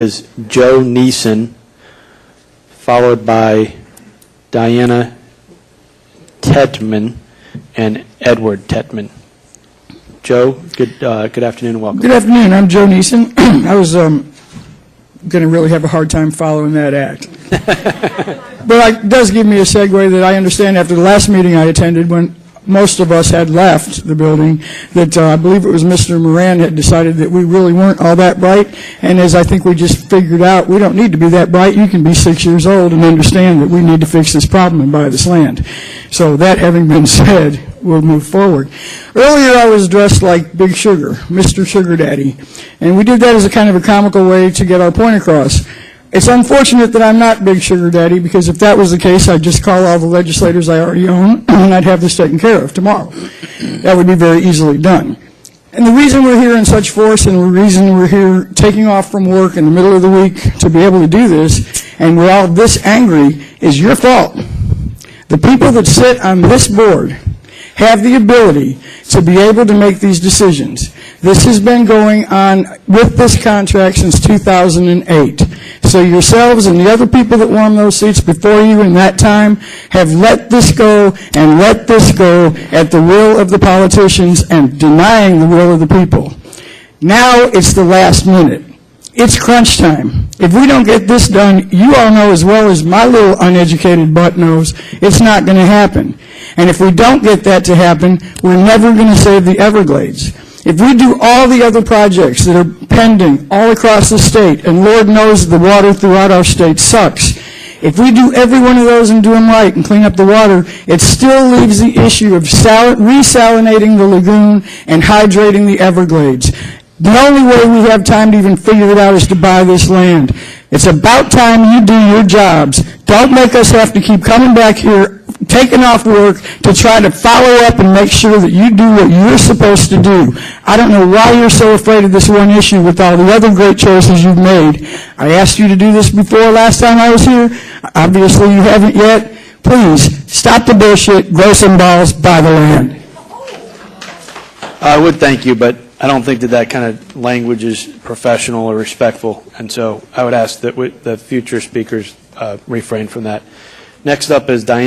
is Joe Neeson, followed by Diana Tetman and Edward Tetman. Joe, good afternoon and welcome. Good afternoon. I'm Joe Neeson. I was going to really have a hard time following that act. But it does give me a segue that I understand after the last meeting I attended when most of us had left the building, that I believe it was Mr. Moran had decided that we really weren't all that bright. And as I think we just figured out, we don't need to be that bright. You can be 6 years old and understand that we need to fix this problem and buy this land. So that having been said, we'll move forward. Earlier I was dressed like Big Sugar, Mr. Sugar Daddy. And we did that as a kind of a comical way to get our point across. It's unfortunate that I'm not Big Sugar Daddy, because if that was the case, I'd just call all the legislators I already own, and I'd have this taken care of tomorrow. That would be very easily done. And the reason we're here in such force, and the reason we're here taking off from work in the middle of the week to be able to do this, and we're all this angry, is your fault. The people that sit on this board have the ability to be able to make these decisions. This has been going on with this contract since 2008. So yourselves and the other people that warmed those seats before you in that time have let this go and let this go at the will of the politicians and denying the will of the people. Now it's the last minute. It's crunch time. If we don't get this done, you all know as well as my little uneducated butt knows, it's not going to happen. And if we don't get that to happen, we're never going to save the Everglades. If we do all the other projects that are pending all across the state, and Lord knows the water throughout our state sucks, if we do every one of those and do them right and clean up the water, it still leaves the issue of resalinating the lagoon and hydrating the Everglades. The only way we have time to even figure it out is to buy this land. It's about time you do your jobs. Don't make us have to keep coming back here, taking off work to try to follow up and make sure that you do what you're supposed to do. I don't know why you're so afraid of this one issue with all the other great choices you've made. I asked you to do this before last time I was here. Obviously you haven't yet. Please, stop the bullshit, grow some balls, buy the land. I would thank you, but I don't think that kind of language is professional or respectful, and so I would ask that the future speakers refrain from that. Next up is Diana.